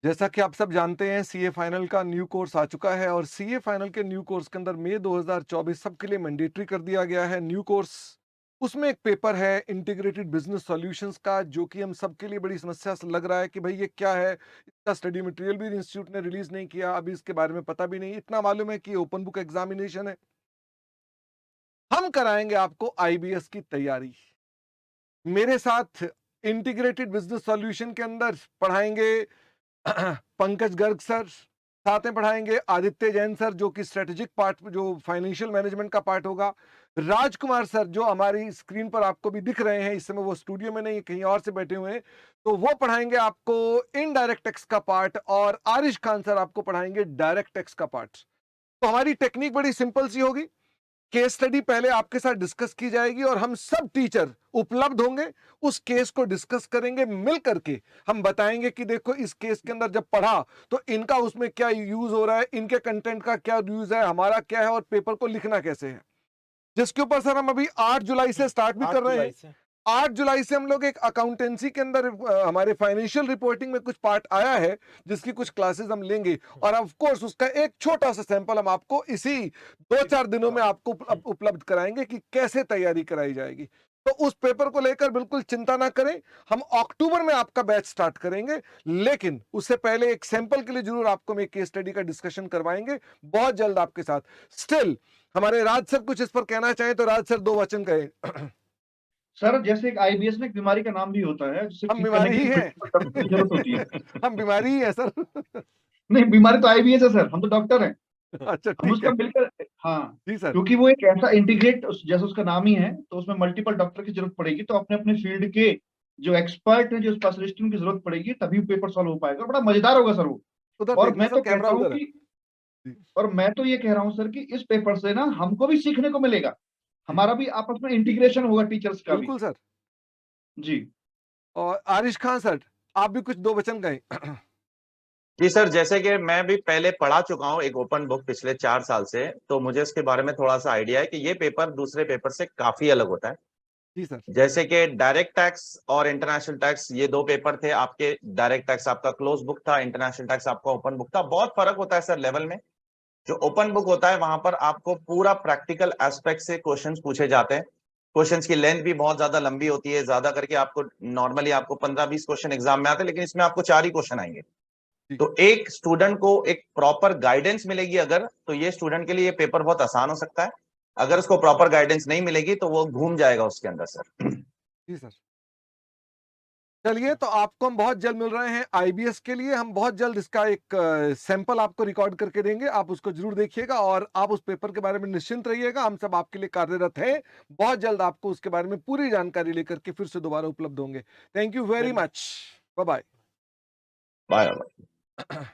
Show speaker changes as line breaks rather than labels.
जैसा कि आप सब जानते हैं, सीए फाइनल का न्यू कोर्स आ चुका है और सीए फाइनल के न्यू कोर्स के अंदर मई 2024 सबके लिए मैंडेटरी कर दिया गया है न्यू कोर्स। उसमें एक पेपर है इंटीग्रेटेड बिजनेस सॉल्यूशंस का, जो कि हम सबके लिए बड़ी समस्या से लग रहा है कि भाई ये क्या है। इसका स्टडी मटेरियल भी इंस्टीट्यूट ने रिलीज नहीं किया, अभी इसके बारे में पता भी नहीं। इतना मालूम है कि ओपन बुक एग्जामिनेशन है। हम कराएंगे आपको आईबीएस की तैयारी। मेरे साथ इंटीग्रेटेड बिजनेस सॉल्यूशन के अंदर पढ़ाएंगे पंकज गर्ग सर, साथ में पढ़ाएंगे आदित्य जैन सर जो कि स्ट्रेटेजिक पार्ट जो फाइनेंशियल मैनेजमेंट का पार्ट होगा, राजकुमार सर जो हमारी स्क्रीन पर आपको भी दिख रहे हैं, इस समय वो स्टूडियो में नहीं कहीं और से बैठे हुए हैं, तो वो पढ़ाएंगे आपको इनडायरेक्ट टैक्स का पार्ट, और आरिश खान सर आपको पढ़ाएंगे डायरेक्ट टैक्स का पार्ट। तो हमारी टेक्निक बड़ी सिंपल सी होगी। केस स्टडी पहले आपके साथ डिस्कस की जाएगी और हम सब टीचर उपलब्ध होंगे, उस केस को डिस्कस करेंगे मिल करके। हम बताएंगे कि देखो इस केस के अंदर जब पढ़ा तो इनका उसमें क्या यूज हो रहा है, इनके कंटेंट का क्या यूज है, हमारा क्या है, और पेपर को लिखना कैसे है, जिसके ऊपर सर हम अभी 8 जुलाई से स्टार्ट भी कर
8
रहे हैं।
जुलाई से
8 जुलाई से हम लोग एक अकाउंटेंसी के अंदर हमारे फाइनेंशियल रिपोर्टिंग में कुछ पार्ट आया है, जिसकी कुछ क्लासेस हम लेंगे, और ऑफ कोर्स उसका एक छोटा सा सैंपल हम आपको इसी 2-4 दिनों में आपको उपलब्ध कराएंगे कि कैसे तैयारी कराई जाएगी। तो उस पेपर को लेकर बिल्कुल चिंता ना करें, हम अक्टूबर में आपका बैच स्टार्ट करेंगे, लेकिन उससे पहले एक सैंपल के लिए जरूर आपको हम एक केस स्टडी का डिस्कशन करवाएंगे बहुत जल्द आपके साथ। स्टिल हमारे राज सर कुछ इस पर कहना चाहें तो राज सर 2 वचन कहें।
सर, जैसे एक आईबीएस में एक बीमारी का नाम भी होता है जिसे
हम
ठीक करने
बीमारी
के
ही
लिए
हैं।
डॉक्टर की जरूरत होती है।
हम बीमारी ही है सर।
नहीं, बीमारी तो आईबीएस है सर, हम तो डॉक्टर हैं।
अच्छा
हम
ठीक
उसका
है।
मिलकर, हाँ,
जी सर।
क्योंकि वो एक ऐसा इंटीग्रेट, जैसे उसका नाम ही है, तो उसमें मल्टीपल डॉक्टर की जरूरत पड़ेगी, तो अपने अपने फील्ड के जो एक्सपर्ट हैं, जो स्पेशलिस्ट, उनकी जरूरत पड़ेगी, तभी पेपर सॉल्व हो पाएगा। बड़ा मजेदार होगा सर वो।
उधर
और
देखना
मैं
सर,
तो
कैमरा
कहता हूँ
उधर है।
कि,
जी
और मैं तो ये कह रहा हूँ सर कि इस पेपर से ना हमको भी सीखने को मिलेगा,
जी
हमारा भी आपस में इंटीग्रेशन होगा टीचर्स का भी।
बिल्कुल सर।
जी।
और आरिश खान सर, आप भी कुछ 2 वचन कहें।
जी सर, जैसे कि मैं भी पहले पढ़ा चुका हूँ एक ओपन बुक पिछले 4 साल से, तो मुझे इसके बारे में थोड़ा सा आइडिया है कि ये पेपर दूसरे पेपर से काफी अलग होता है।
जी सर।
जैसे कि डायरेक्ट टैक्स और इंटरनेशनल टैक्स, ये दो पेपर थे आपके। डायरेक्ट टैक्स आपका क्लोज बुक था, इंटरनेशनल टैक्स आपका ओपन बुक था। बहुत फर्क होता है सर लेवल में। जो ओपन बुक होता है वहां पर आपको पूरा प्रैक्टिकल एस्पेक्ट से क्वेश्चंस पूछे जाते हैं। क्वेश्चंस की लेंथ भी बहुत ज्यादा लंबी होती है, ज्यादा करके आपको नॉर्मली आपको 15-20 क्वेश्चन एग्जाम में आते हैं, लेकिन इसमें आपको 4 ही क्वेश्चन आएंगे।
जी
तो एक स्टूडेंट को एक प्रॉपर गाइडेंस मिलेगी अगर, तो ये स्टूडेंट के लिए ये पेपर बहुत आसान हो सकता है। अगर उसको प्रॉपर गाइडेंस नहीं मिलेगी तो वो घूम जाएगा उसके अंदर सर।
जी सर। चलिए, तो आपको हम बहुत जल्द मिल रहे हैं आईबीएस के लिए। हम बहुत जल्द इसका एक सैंपल आपको रिकॉर्ड करके देंगे, आप उसको जरूर देखिएगा और आप उस पेपर के बारे में निश्चिंत रहिएगा। हम सब आपके लिए कार्यरत हैं। बहुत जल्द आपको उसके बारे में पूरी जानकारी लेकर के फिर से दोबारा उपलब्ध होंगे। Thank you very much. Bye bye.
Bye.